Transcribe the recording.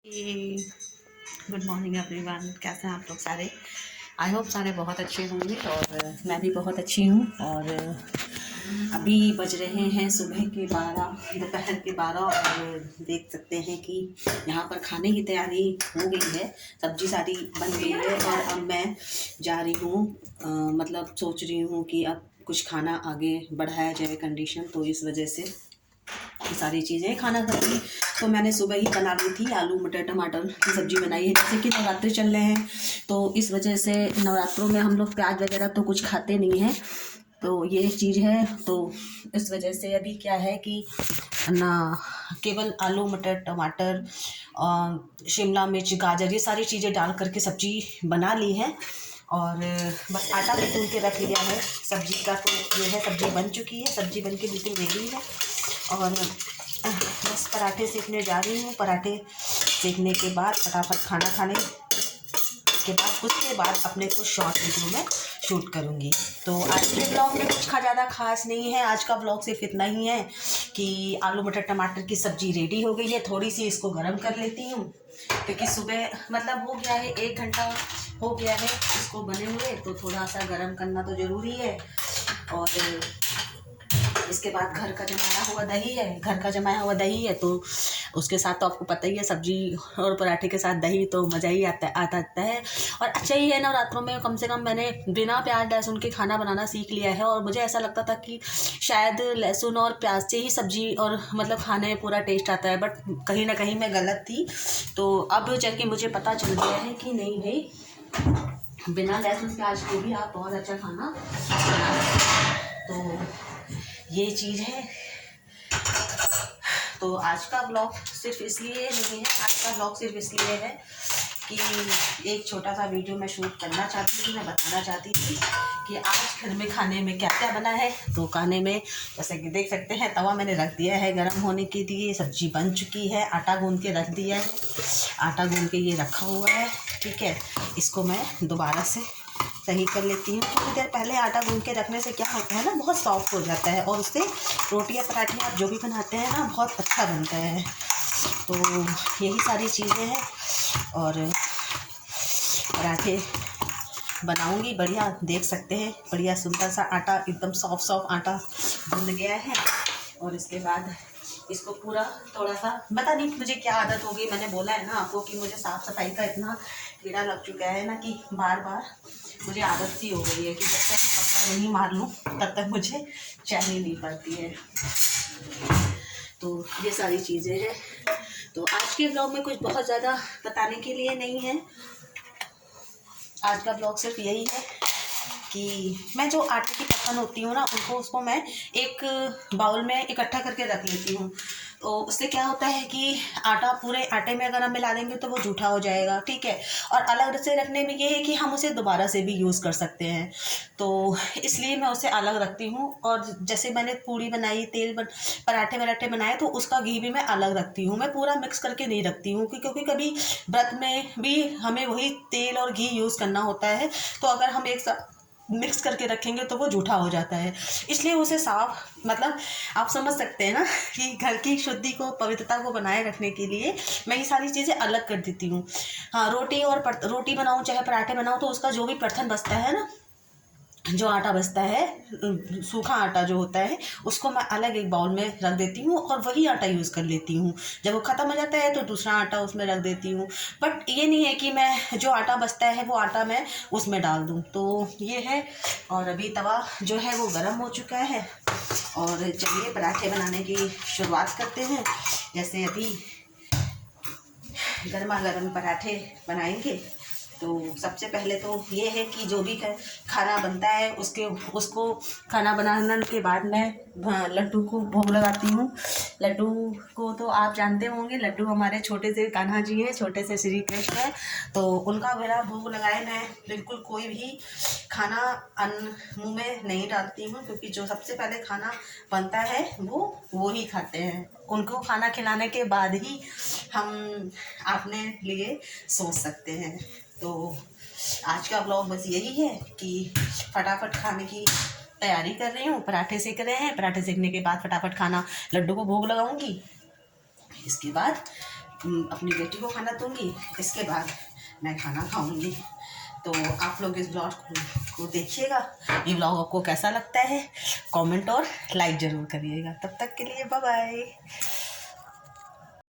Good morning everyone. कैसे हैं आप लोग सारे? आई होप सारे बहुत अच्छे होंगे और मैं भी बहुत अच्छी हूँ। और अभी बज रहे हैं सुबह के 12, दोपहर के 12 और देख सकते हैं कि यहाँ पर खाने की तैयारी हो गई है। सब्जी सारी बन गई है और अब मैं जा रही हूँ, मतलब सोच रही हूँ कि अब कुछ खाना आगे बढ़ाया जाए कंडीशन, तो इस वजह से सारी चीज़ें खाना खाती। तो मैंने सुबह ही बना ली थी, आलू मटर टमाटर की सब्ज़ी बनाई है। जैसे कि नवरात्रि चल रहे हैं तो इस वजह से नवरात्रों में हम लोग प्याज वगैरह तो कुछ खाते नहीं हैं, तो ये चीज़ है। तो इस वजह से अभी क्या है कि ना, केवल आलू मटर टमाटर शिमला मिर्च गाजर ये सारी चीज़ें डाल करके सब्ज़ी बना ली है और बस आटा भी गूंथ के रख लिया है सब्ज़ी का। तो ये है, सब्ज़ी बन चुकी है, सब्ज़ी बन के बिल्कुल रेडी है और बस पराठे सेकने जा रही हूँ। पराठे सेकने के बाद फटाफट खाना खाने के बाद उसके बाद अपने को शॉर्ट वीडियो में शूट करूँगी। तो आज के ब्लॉग में कुछ ज़्यादा खास नहीं है। आज का ब्लॉग सिर्फ इतना ही है कि आलू मटर टमाटर की सब्ज़ी रेडी हो गई है। थोड़ी सी इसको गर्म कर लेती हूँ क्योंकि सुबह मतलब हो गया है, 1 घंटा हो गया है इसको बने हुए, तो थोड़ा सा गर्म करना तो ज़रूरी है। और इसके बाद घर का जमाया हुआ दही है, तो उसके साथ तो आपको पता ही है, सब्जी और पराठे के साथ दही तो मज़ा ही आता है। और अच्छा ही है, नवरात्रों में कम से कम मैंने बिना प्याज लहसुन के खाना बनाना सीख लिया है। और मुझे ऐसा लगता था कि शायद लहसुन और प्याज से ही सब्जी और मतलब खाने में पूरा टेस्ट आता है, बट कहीं ना कहीं मैं गलत थी। तो अब जाके मुझे पता चल गया है कि नहीं भाई, बिना लहसुन प्याज के भी आप बहुत अच्छा खाना बना सकते हैं। तो ये चीज़ है। तो आज का ब्लॉग सिर्फ इसलिए नहीं है, आज का ब्लॉग सिर्फ इसलिए है कि एक छोटा सा वीडियो मैं शूट करना चाहती थी। मैं बताना चाहती थी कि आज घर में खाने में क्या क्या बना है। तो खाने में जैसे कि देख सकते हैं, तवा मैंने रख दिया है गर्म होने के लिए, सब्जी बन चुकी है, आटा गूंद के रख दिया है, आटा गूंद के ये रखा हुआ है। ठीक है, इसको मैं दोबारा से सही कर लेती हूँ। थोड़ी देर पहले आटा गूंद के रखने से क्या होता है ना, बहुत सॉफ्ट हो जाता है और उससे रोटी या पराठे आप जो भी बनाते हैं ना, बहुत अच्छा बनता है। तो यही सारी चीज़ें हैं और पराठे बनाऊंगी बढ़िया। देख सकते हैं बढ़िया सुंदर सा आटा, एकदम सॉफ्ट आटा गूंद गया है। और इसके बाद इसको पूरा थोड़ा सा, पता नहीं मुझे क्या आदत हो गई, मैंने बोला है ना आपको कि मुझे साफ़ सफाई का इतना कीड़ा लग चुका है ना कि बार बार मुझे आदत सी हो गई है कि जब तक मैं कपड़ा नहीं मार लूँ तब तक मुझे चैन ही नहीं पड़ती है। तो ये सारी चीज़ें हैं। तो आज के ब्लॉग में कुछ बहुत ज़्यादा बताने के लिए नहीं है। आज का ब्लॉग सिर्फ यही है कि मैं जो आटे की पत्तन होती हूँ ना, उसको मैं एक बाउल में इकट्ठा करके रख लेती हूँ। तो उससे क्या होता है कि आटा पूरे आटे में अगर हम मिला देंगे तो वो जूठा हो जाएगा। ठीक है, और अलग से रखने में ये है कि हम उसे दोबारा से भी यूज़ कर सकते हैं, तो इसलिए मैं उसे अलग रखती हूँ। और जैसे मैंने पूड़ी बनाई, पराठे वराठे बनाए, तो उसका घी भी मैं अलग रखती हूँ। मैं पूरा मिक्स करके नहीं रखती हूँ क्योंकि कभी व्रत में भी हमें वही तेल और घी यूज़ करना होता है, तो अगर हम एक साथ मिक्स करके रखेंगे तो वो जूठा हो जाता है। इसलिए उसे साफ, मतलब आप समझ सकते हैं ना कि घर की शुद्धि को, पवित्रता को बनाए रखने के लिए मैं ये सारी चीज़ें अलग कर देती हूँ। हाँ, रोटी बनाऊँ चाहे पराठे बनाऊँ, तो उसका जो भी बर्तन बचता है ना, जो आटा बचता है, सूखा आटा जो होता है, उसको मैं अलग एक बाउल में रख देती हूँ और वही आटा यूज़ कर लेती हूँ। जब वो ख़त्म हो जाता है तो दूसरा आटा उसमें रख देती हूँ। बट ये नहीं है कि मैं जो आटा बचता है वो आटा मैं उसमें डाल दूँ। तो ये है। और अभी तवा जो है वो गर्म हो चुका है और चलिए पराठे बनाने की शुरुआत करते हैं। जैसे अभी गर्मा गर्म पराठे बनाएंगे, तो सबसे पहले तो ये है कि जो भी खाना बनता है उसको खाना बनाने के बाद मैं लड्डू को भोग लगाती हूँ। लड्डू को तो आप जानते होंगे, लड्डू हमारे छोटे से कान्हा जी हैं, छोटे से श्री कृष्ण हैं, तो उनका मेरा भोग लगाए मैं बिल्कुल कोई भी खाना अन्न मुँह में नहीं डालती हूँ, क्योंकि जो सबसे पहले खाना बनता है वो ही खाते हैं। उनको खाना खिलाने के बाद ही हम अपने लिए सोच सकते हैं। तो आज का ब्लॉग बस यही है कि फटाफट खाने की तैयारी कर रही हूँ। पराठे सेक रहे हैं, पराठे सेकने के बाद फटाफट खाना, लड्डू को भोग लगाऊंगी। इसके बाद अपनी बेटी को खाना दूंगी, इसके बाद मैं खाना खाऊंगी। तो आप लोग इस ब्लॉग को देखिएगा। ये ब्लॉग आपको कैसा लगता है कमेंट और लाइक ज़रूर करिएगा। तब तक के लिए बाय बाय।